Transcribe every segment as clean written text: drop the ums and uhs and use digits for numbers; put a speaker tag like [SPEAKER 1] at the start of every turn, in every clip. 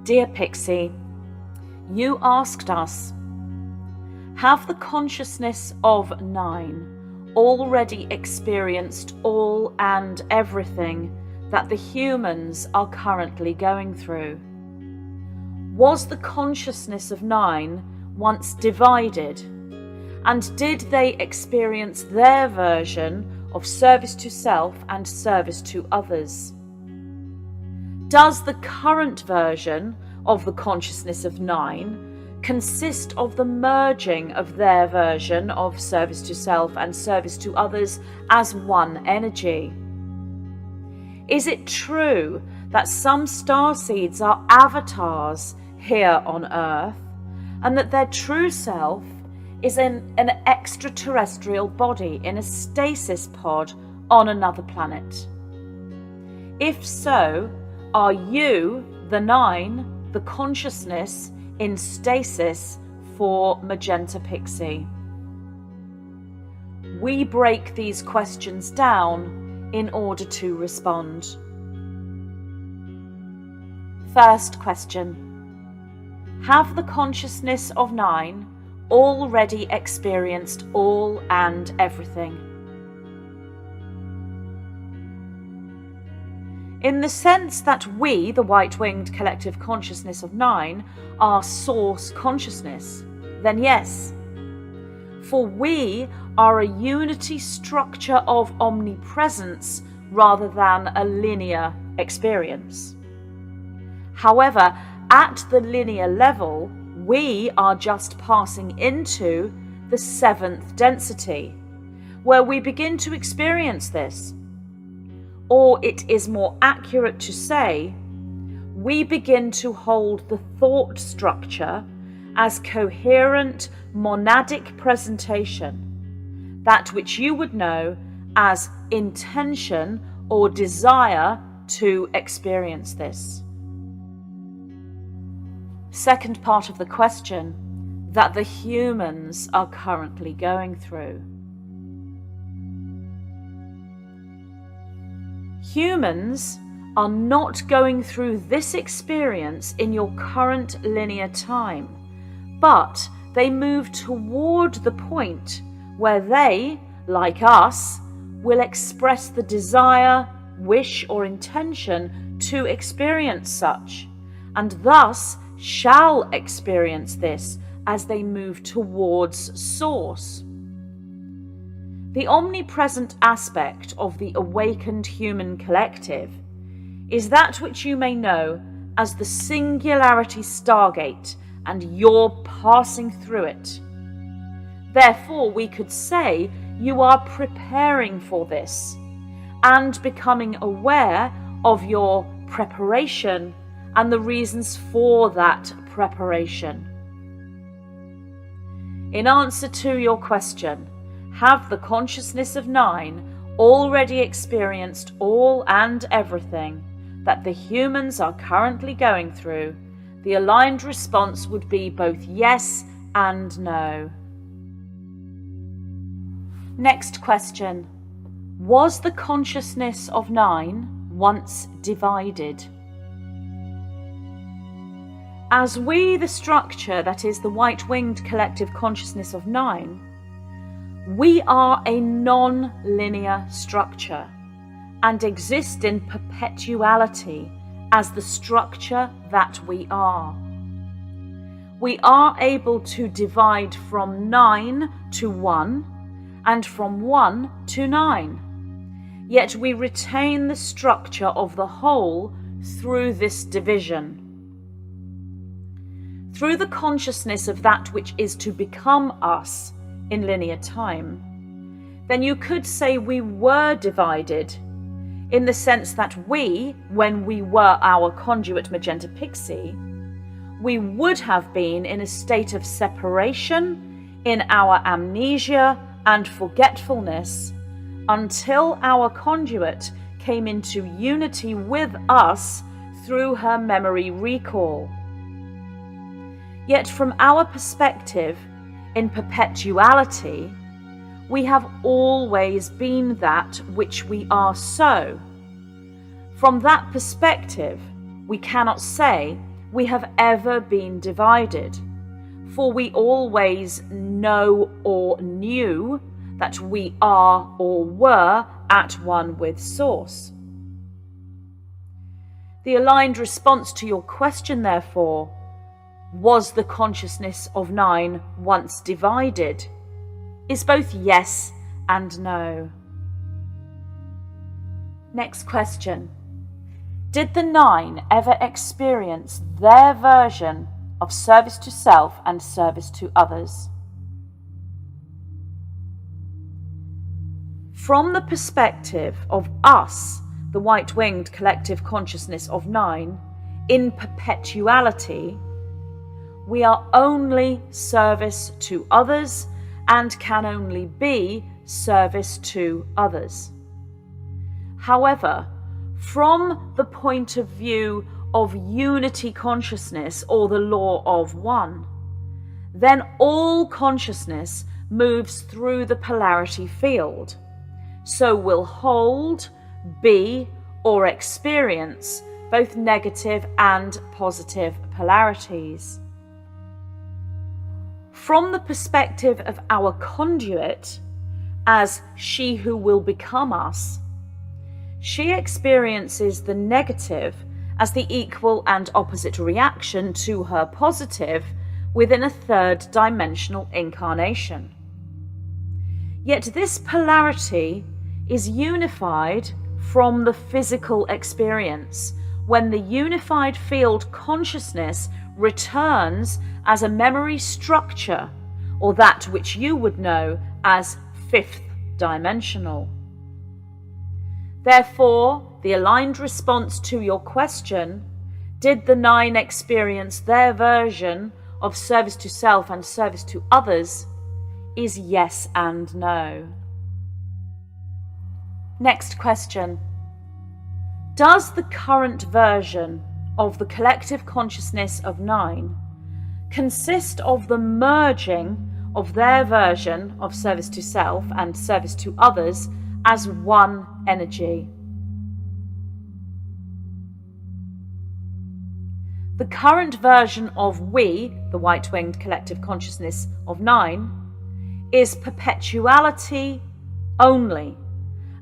[SPEAKER 1] Dear Pixie, you asked us, have the consciousness of 9 already experienced all and everything that the humans are currently going through? Was the consciousness of 9 once divided? And did they experience their version of service to self and service to others? Does the current version of the consciousness of 9 consist of the merging of their version of service to self and service to others as one energy? Is it true that some starseeds are avatars here on Earth, and that their true self is in an extraterrestrial body in a stasis pod on another planet? If so, are you, the 9, the consciousness in stasis for Magenta Pixie? We break these questions down in order to respond. First question: have the consciousness of 9 already experienced all and everything? In the sense that we, the white-winged collective consciousness of 9, are source consciousness, then yes. For we are a unity structure of omnipresence rather than a linear experience. However, at the linear level, we are just passing into the 7th density, where we begin to experience this. Or it is more accurate to say, we begin to hold the thought structure as coherent monadic presentation, that which you would know as intention or desire to experience this. Second part of the question that the humans are currently going through. Humans are not going through this experience in your current linear time, but they move toward the point where they, like us, will express the desire, wish, or intention to experience such, and thus shall experience this as they move towards Source. The omnipresent aspect of the awakened human collective is that which you may know as the singularity stargate, and you're passing through it. Therefore, we could say you are preparing for this and becoming aware of your preparation and the reasons for that preparation. In answer to your question, have the consciousness of 9 already experienced all and everything that the humans are currently going through? The aligned response would be both yes and no. Next question: was the consciousness of 9 once divided? As we, the structure that is the white-winged collective consciousness of 9, we are a non-linear structure and exist in perpetuality as the structure that we are. We are able to divide from 9 to 1 and from 1 to 9, yet we retain the structure of the whole through this division. Through the consciousness of that which is to become us in linear time, then you could say we were divided, in the sense that we, when we were our conduit Magenta Pixie, we would have been in a state of separation, in our amnesia and forgetfulness, until our conduit came into unity with us through her memory recall. Yet from our perspective, in perpetuality, we have always been that which we are so. From that perspective, we cannot say we have ever been divided, for we always know or knew that we are or were at one with Source. The aligned response to your question, therefore, was the consciousness of 9 once divided, is both yes and no. Next question. Did the 9 ever experience their version of service to self and service to others? From the perspective of us, the white-winged collective consciousness of 9, in perpetuality, we are only service to others and can only be service to others. However, from the point of view of unity consciousness or the law of one, then all consciousness moves through the polarity field, so will hold, be, or experience both negative and positive polarities. From the perspective of our conduit, as she who will become us, she experiences the negative as the equal and opposite reaction to her positive within a third-dimensional incarnation. Yet this polarity is unified from the physical experience when the unified field consciousness returns as a memory structure, or that which you would know as fifth dimensional. Therefore, the aligned response to your question, did the 9 experience their version of service to self and service to others, is yes and no. Next question. Does the current version of the collective consciousness of 9 consist of the merging of their version of service to self and service to others as one energy? The current version of we, the white-winged collective consciousness of 9, is perpetuality only,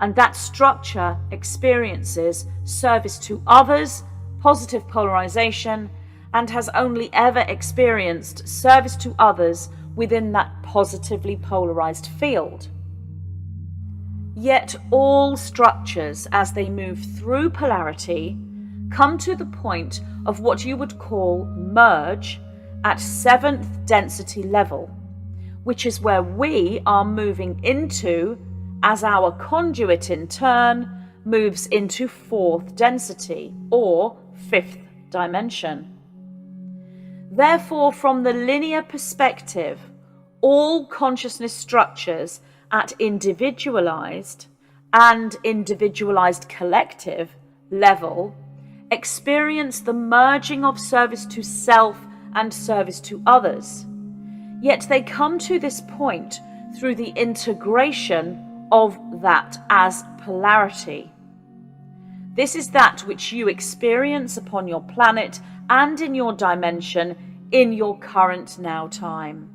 [SPEAKER 1] and that structure experiences service to others, positive polarization, and has only ever experienced service to others within that positively polarized field. Yet all structures, as they move through polarity, come to the point of what you would call merge at 7th density level, which is where we are moving into as our conduit in turn moves into 4th density or 5th dimension. Therefore, from the linear perspective, all consciousness structures at individualized and individualized collective level experience the merging of service to self and service to others. Yet they come to this point through the integration of that as polarity. This is that which you experience upon your planet and in your dimension in your current now time.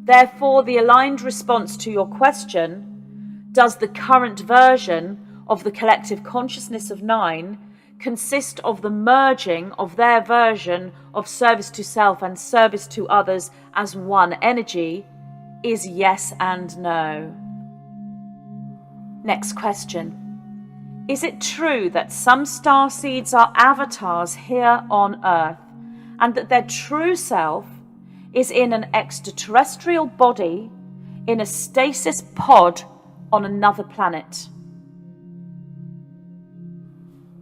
[SPEAKER 1] Therefore, the aligned response to your question, does the current version of the collective consciousness of 9 consist of the merging of their version of service to self and service to others as one energy, is yes and no. Next question. Is it true that some starseeds are avatars here on Earth, and that their true self is in an extraterrestrial body in a stasis pod on another planet?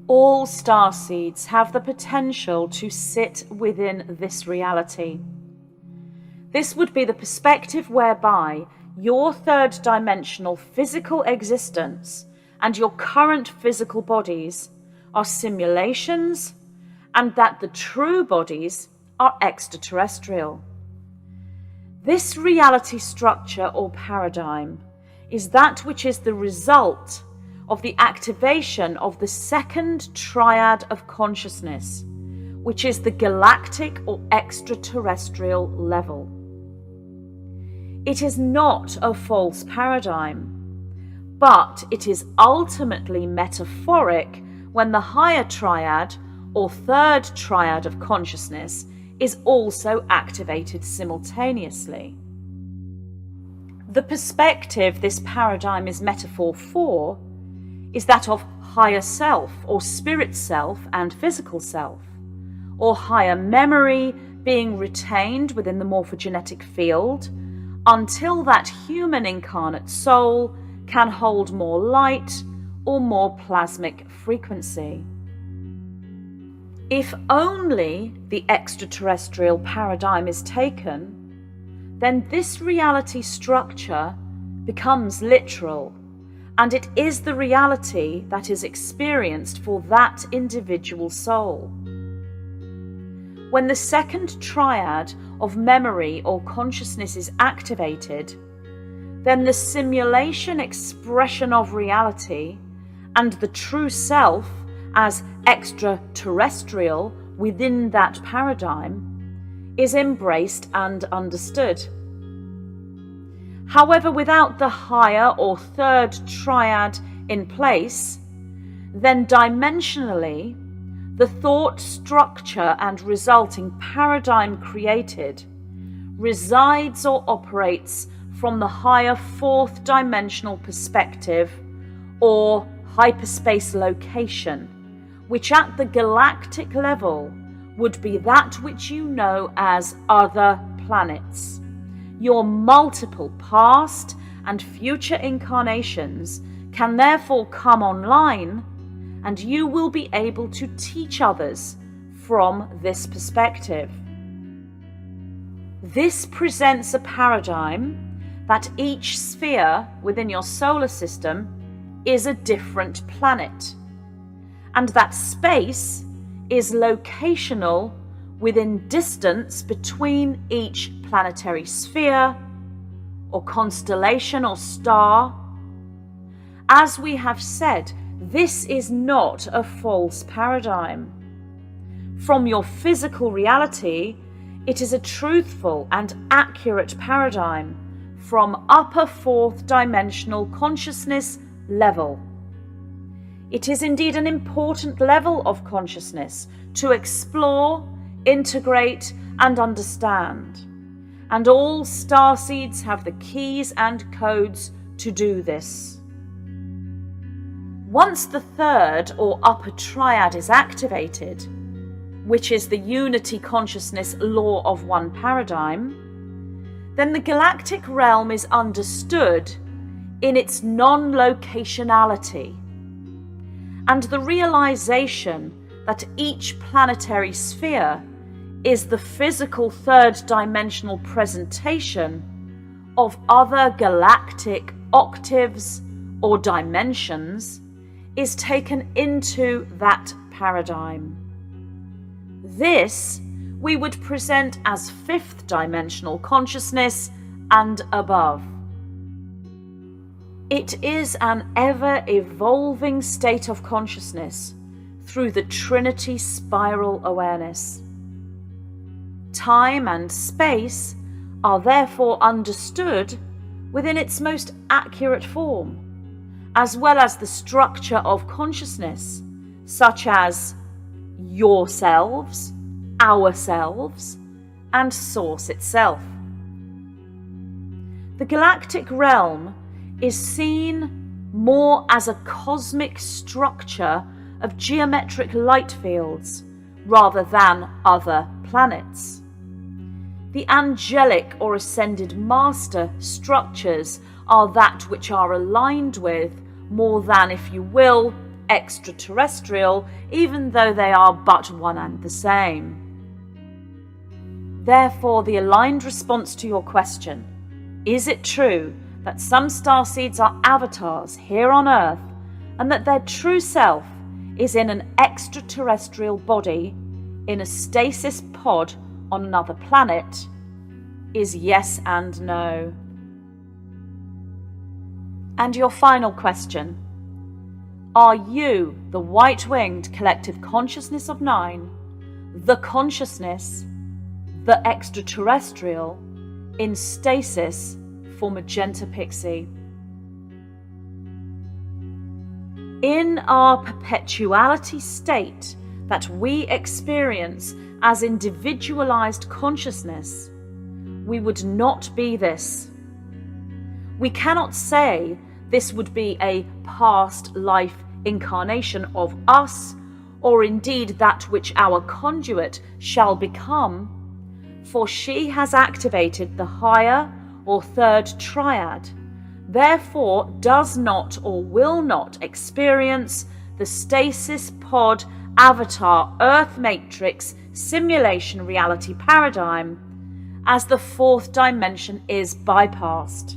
[SPEAKER 1] All starseeds have the potential to sit within this reality. This would be the perspective whereby your third-dimensional physical existence and your current physical bodies are simulations, and that the true bodies are extraterrestrial. This reality structure or paradigm is that which is the result of the activation of the second triad of consciousness, which is the galactic or extraterrestrial level. It is not a false paradigm, but it is ultimately metaphoric when the higher triad or third triad of consciousness is also activated simultaneously. The perspective this paradigm is metaphor for is that of higher self or spirit self and physical self, or higher memory being retained within the morphogenetic field until that human incarnate soul can hold more light or more plasmic frequency. If only the extraterrestrial paradigm is taken, then this reality structure becomes literal, and it is the reality that is experienced for that individual soul. When the second triad of memory or consciousness is activated, then the simulation expression of reality and the true self as extraterrestrial within that paradigm is embraced and understood. However, without the higher or third triad in place, then dimensionally, the thought structure and resulting paradigm created resides or operates from the higher fourth dimensional perspective or hyperspace location, which at the galactic level would be that which you know as other planets. Your multiple past and future incarnations can therefore come online, and you will be able to teach others from this perspective. This presents a paradigm that each sphere within your solar system is a different planet, and that space is locational within distance between each planetary sphere or constellation or star. As we have said, this is not a false paradigm. From your physical reality, it is a truthful and accurate paradigm from upper fourth dimensional consciousness level. It is indeed an important level of consciousness to explore, integrate, and understand. And all starseeds have the keys and codes to do this. Once the third or upper triad is activated, which is the unity consciousness law of one paradigm, then the galactic realm is understood in its non-locationality, and the realization that each planetary sphere is the physical third dimensional presentation of other galactic octaves or dimensions is taken into that paradigm. This we would present as fifth dimensional consciousness and above. It is an ever-evolving state of consciousness through the Trinity spiral awareness. Time and space are therefore understood within its most accurate form, as well as the structure of consciousness, such as yourselves, ourselves, and Source itself. The galactic realm is seen more as a cosmic structure of geometric light fields rather than other planets. The angelic or ascended master structures are that which are aligned with more than, if you will, extraterrestrial, even though they are but one and the same. Therefore, the aligned response to your question, is it true that some starseeds are avatars here on Earth and that their true self is in an extraterrestrial body in a stasis pod on another planet, is yes and no. And your final question, are you, the white-winged collective consciousness of 9, the consciousness, the extraterrestrial, in stasis for Magenta Pixie. In our perpetuality state that we experience as individualized consciousness, we would not be this. We cannot say this would be a past life incarnation of us, or indeed that which our conduit shall become, for she has activated the higher or third triad, therefore does not or will not experience the stasis pod avatar earth matrix simulation reality paradigm, as the fourth dimension is bypassed.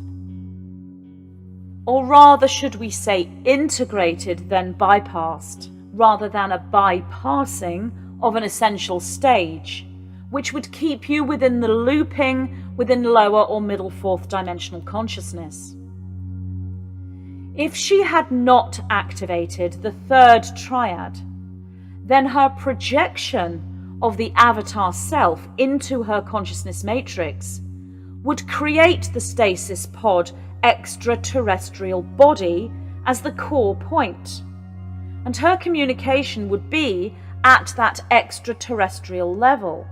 [SPEAKER 1] Or rather, should we say integrated than bypassed, rather than a bypassing of an essential stage, which would keep you within the looping within lower or middle fourth dimensional consciousness. If she had not activated the third triad, then her projection of the avatar self into her consciousness matrix would create the stasis pod extraterrestrial body as the core point, and her communication would be at that extraterrestrial level.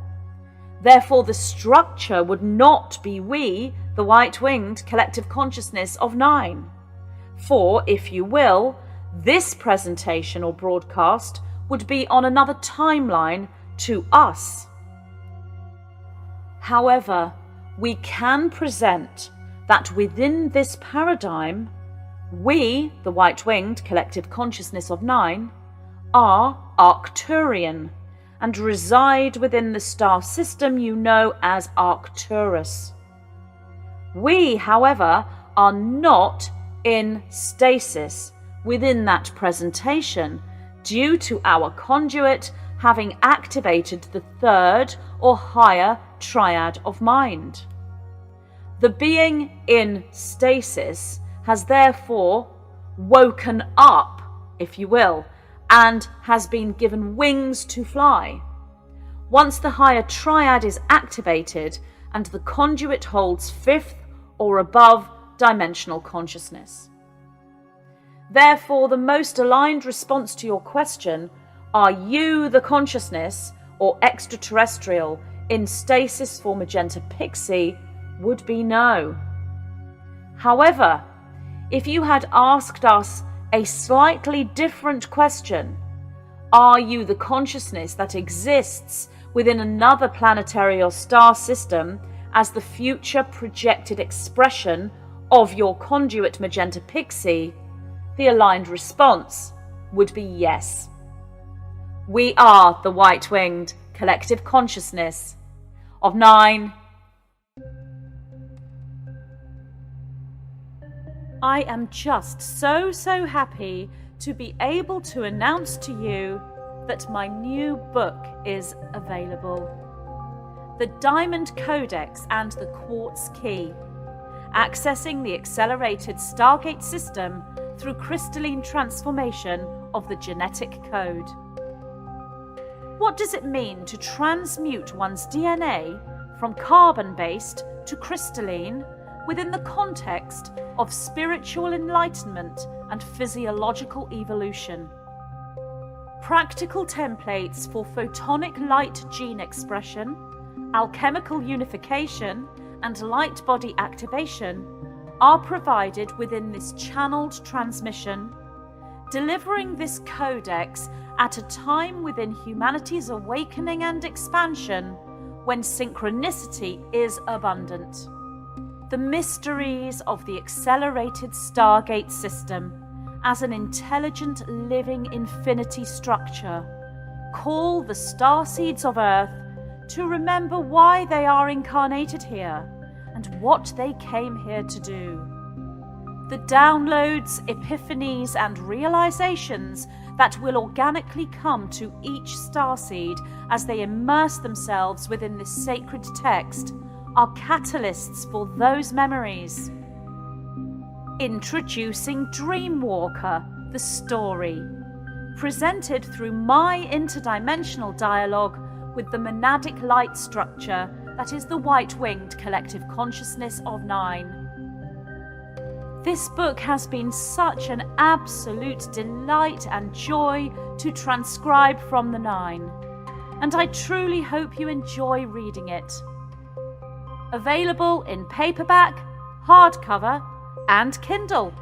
[SPEAKER 1] Therefore, the structure would not be we, the white-winged collective consciousness of 9. For, if you will, this presentation or broadcast would be on another timeline to us. However, we can present that within this paradigm, we, the white-winged collective consciousness of 9, are Arcturian and reside within the star system you know as Arcturus. We, however, are not in stasis within that presentation due to our conduit having activated the third or higher triad of mind. The being in stasis has therefore woken up, if you will, and has been given wings to fly. Once the higher triad is activated and the conduit holds fifth or above dimensional consciousness. Therefore, the most aligned response to your question, are you the consciousness or extraterrestrial in stasis for Magenta Pixie, would be no. However, if you had asked us a slightly different question, are you the consciousness that exists within another planetary or star system as the future projected expression of your conduit Magenta Pixie, the aligned response would be yes. We are the white-winged collective consciousness of 9. I am just so happy to be able to announce to you that my new book is available. The Diamond Codex and the Quartz Key, accessing the accelerated Stargate system through crystalline transformation of the genetic code. What does it mean to transmute one's DNA from carbon-based to crystalline within the context of spiritual enlightenment and physiological evolution? Practical templates for photonic light gene expression, alchemical unification, and light body activation are provided within this channeled transmission, delivering this codex at a time within humanity's awakening and expansion when synchronicity is abundant. The mysteries of the accelerated Stargate system as an intelligent living infinity structure call the starseeds of Earth to remember why they are incarnated here and what they came here to do. The downloads, epiphanies, and realizations that will organically come to each starseed as they immerse themselves within this sacred text are catalysts for those memories. Introducing Dreamwalker, the story, presented through my interdimensional dialogue with the monadic light structure that is the white-winged collective consciousness of 9. This book has been such an absolute delight and joy to transcribe from the 9, and I truly hope you enjoy reading it. Available in paperback, hardcover, and Kindle.